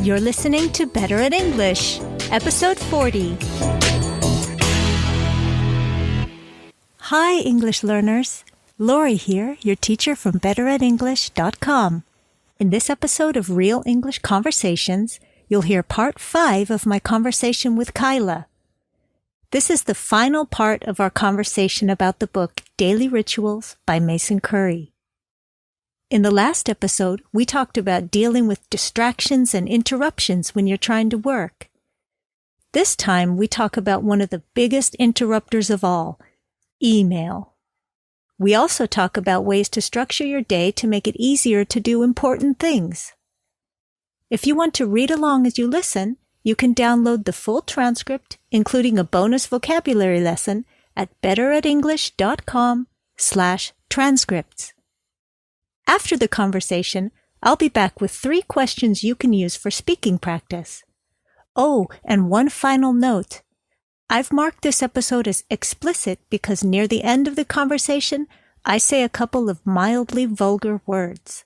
You're listening to Better at English, episode 40. Hi, English learners. Lori here, your teacher from betteratenglish.com. In this episode of Real English Conversations, you'll hear part 5 of my conversation with Kyla. This is the final part of our conversation about the book Daily Rituals by Mason Curry. In the last episode, we talked about dealing with distractions and interruptions when you're trying to work. This time, we talk about one of the biggest interrupters of all, email. We also talk about ways to structure your day to make it easier to do important things. If you want to read along as you listen, you can download the full transcript, including a bonus vocabulary lesson, at betteratenglish.com/transcripts. After the conversation, I'll be back with 3 questions you can use for speaking practice. Oh, and one final note. I've marked this episode as explicit because near the end of the conversation, I say a couple of mildly vulgar words.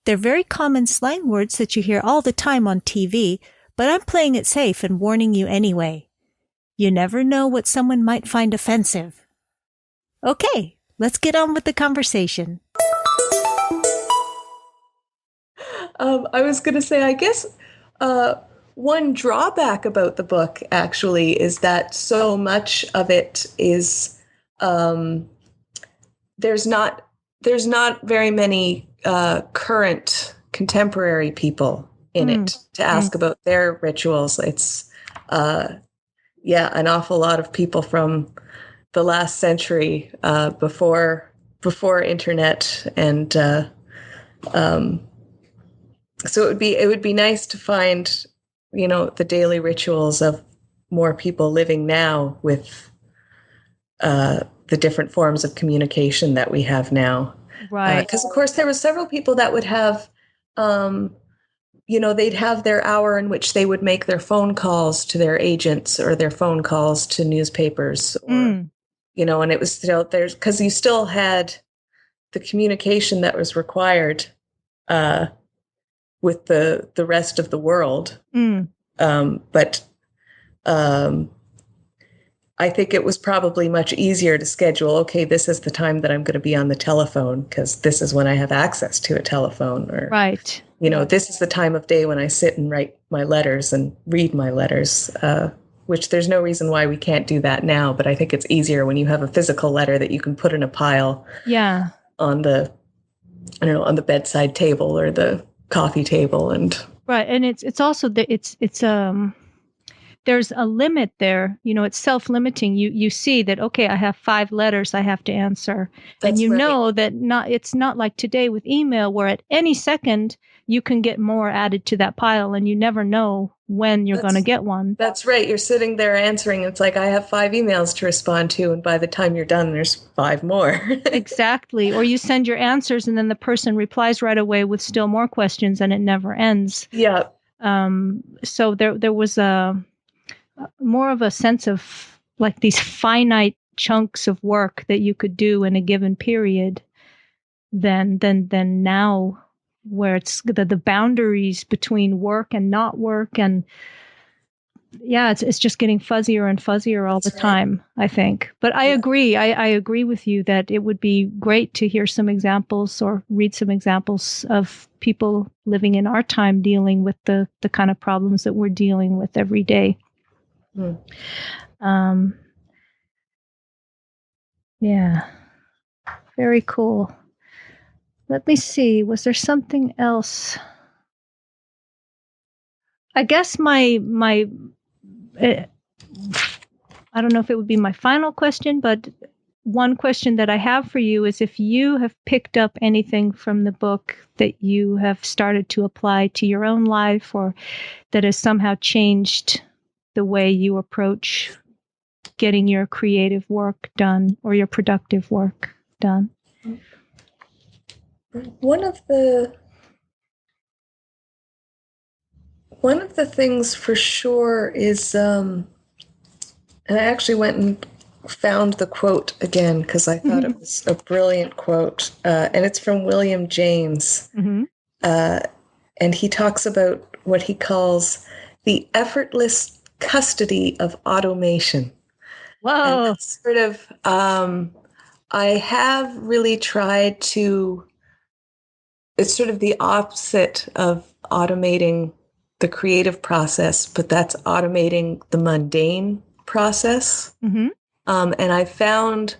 They're very common slang words that you hear all the time on TV, but I'm playing it safe and warning you anyway. You never know what someone might find offensive. Okay, let's get on with the conversation. I was going to say, I guess one drawback about the book actually is that so much of it is there's not very many current contemporary people in it to ask about their rituals. It's an awful lot of people from the last century before internet and so it would be nice to find, the daily rituals of more people living now with the different forms of communication that we have now. Right. Because, of course, there were several people that would have, they'd have their hour in which they would make their phone calls to their agents or their phone calls to newspapers, or, and it was still there's because you still had the communication that was required with the rest of the world. But I think it was probably much easier to schedule, okay, this is the time that I'm going to be on the telephone because this is when I have access to a telephone. Or, right. This is the time of day when I sit and write my letters and read my letters, which there's no reason why we can't do that now. But I think it's easier when you have a physical letter that you can put in a pile on the bedside table or the coffee table. And right. And it's also there's a limit there. It's self-limiting. You see that, okay, I have 5 letters I have to answer. That's and right. that it's not like today with email where at any second you can get more added to that pile and you never know when you're going to get one. That's right. You're sitting there answering. It's like, I have 5 emails to respond to. And by the time you're done, there's 5 more. Exactly. Or you send your answers and then the person replies right away with still more questions and it never ends. Yeah. So there was more of a sense of like these finite chunks of work that you could do in a given period than now, where it's the boundaries between work and not work, and it's just getting fuzzier and fuzzier all the time, I think. But I agree. I agree with you that it would be great to hear some examples or read some examples of people living in our time dealing with the kind of problems that we're dealing with every day. Very cool. Let me see. Was there something else? I guess I don't know if it would be my final question, but one question that I have for you is if you have picked up anything from the book that you have started to apply to your own life or that has somehow changed the way you approach getting your creative work done or your productive work done. One of the things for sure is, and I actually went and found the quote again because I thought it was a brilliant quote, and it's from William James. And he talks about what he calls the effortless custody of automation. And Whoa. that's sort of, I have really tried to, it's sort of the opposite of automating the creative process, but that's automating the mundane process. Mm-hmm. And I found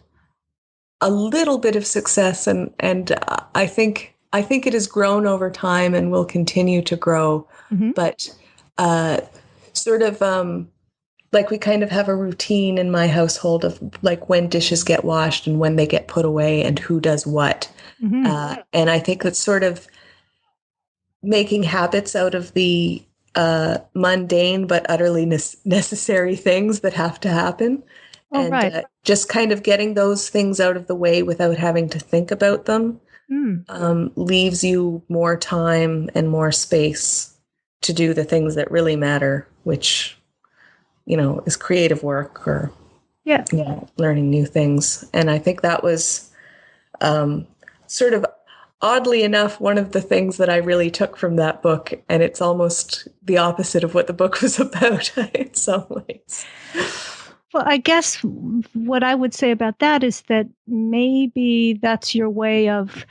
a little bit of success, and I think it has grown over time and will continue to grow. Mm-hmm. But sort of like we kind of have a routine in my household of like when dishes get washed and when they get put away and who does what. Mm-hmm. And I think that's sort of making habits out of the mundane but utterly necessary things that have to happen. Oh, And right. just kind of getting those things out of the way without having to think about them leaves you more time and more space to do the things that really matter, which, is creative work or, Yeah. learning new things. And I think that was sort of oddly enough one of the things that I really took from that book. And it's almost the opposite of what the book was about in some ways. Well, I guess what I would say about that is that maybe that's your way of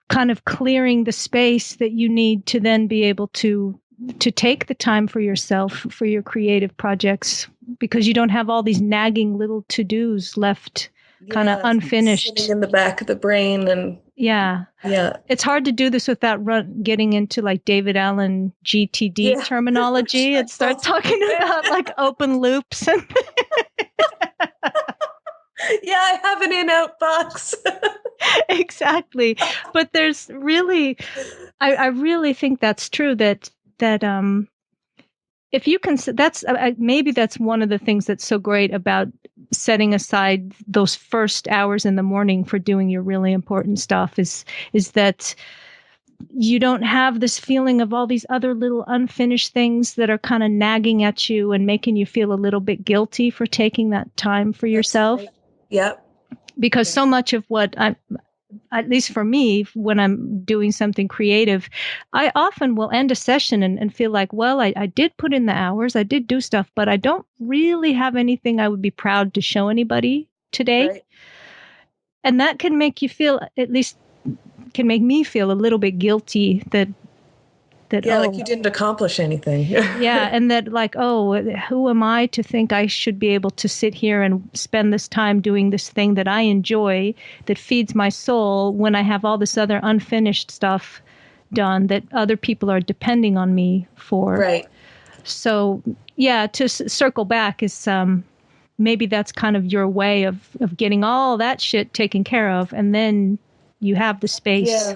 kind of clearing the space that you need to then be able to take the time for yourself, for your creative projects, because you don't have all these nagging little to-dos left kind of unfinished. Sitting in the back of the brain. And yeah. It's hard to do this without getting into like David Allen GTD terminology and start talking about like open loops. And I have an in-out box. Exactly. But there's really, I really think that's true that if you can, that's maybe that's one of the things that's so great about setting aside those first hours in the morning for doing your really important stuff is that you don't have this feeling of all these other little unfinished things that are kind of nagging at you and making you feel a little bit guilty for taking that time for yourself. Right. Yep. Because so much of what at least for me, when I'm doing something creative, I often will end a session and feel like, well, I did put in the hours, I did do stuff, but I don't really have anything I would be proud to show anybody today. Right. And that can make you feel, at least can make me feel a little bit guilty that like you didn't accomplish anything. Yeah, and that like, oh, who am I to think I should be able to sit here and spend this time doing this thing that I enjoy, that feeds my soul, when I have all this other unfinished stuff done that other people are depending on me for. Right. So, yeah, to circle back is maybe that's kind of your way of getting all that shit taken care of, and then you have the space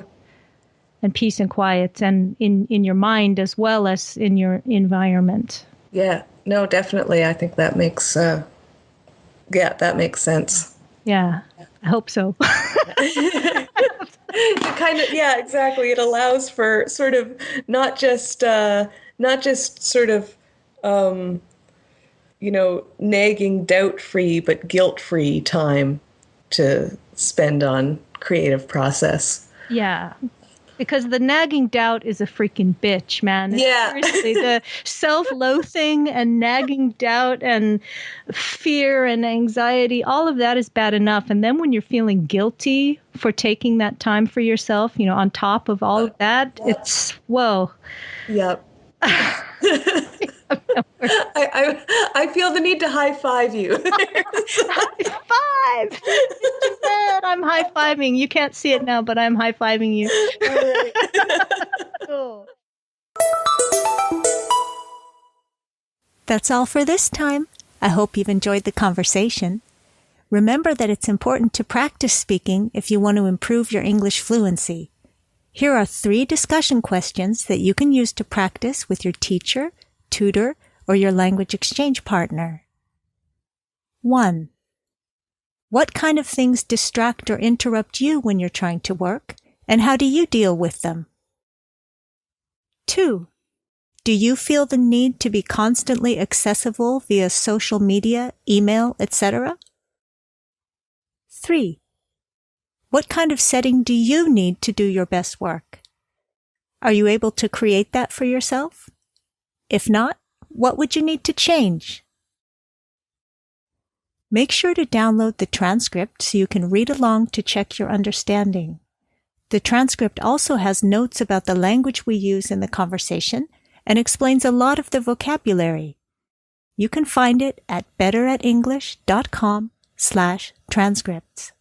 and peace and quiet and in your mind as well as in your environment. Yeah, no, definitely. I think that makes, that makes sense. Yeah, I hope so. It kind of, exactly. It allows for sort of not just sort of, nagging doubt-free, but guilt-free time to spend on creative process. Yeah. Because the nagging doubt is a freaking bitch, man. Yeah. Seriously, the self-loathing and nagging doubt and fear and anxiety, all of that is bad enough. And then when you're feeling guilty for taking that time for yourself, on top of all of that, it's, whoa. Yep. I feel the need to high-five you. High five! I'm high-fiving. You can't see it now, but I'm high-fiving you. All right. Cool. That's all for this time. I hope you've enjoyed the conversation. Remember that it's important to practice speaking if you want to improve your English fluency. Here are 3 discussion questions that you can use to practice with your teacher, tutor, or your language exchange partner. 1. What kind of things distract or interrupt you when you're trying to work, and how do you deal with them? 2. Do you feel the need to be constantly accessible via social media, email, etc.? 3. What kind of setting do you need to do your best work? Are you able to create that for yourself? If not, what would you need to change? Make sure to download the transcript so you can read along to check your understanding. The transcript also has notes about the language we use in the conversation and explains a lot of the vocabulary. You can find it at betteratenglish.com/transcripts.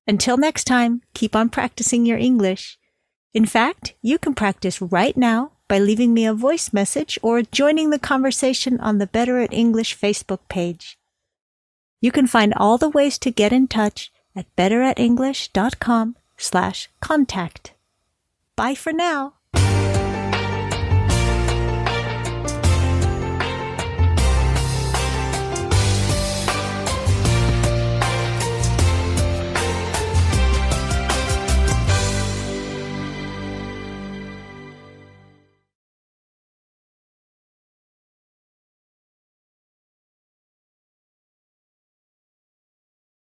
Until next time, keep on practicing your English. In fact, you can practice right now by leaving me a voice message or joining the conversation on the Better at English Facebook page. You can find all the ways to get in touch at betteratenglish.com/contact. Bye for now.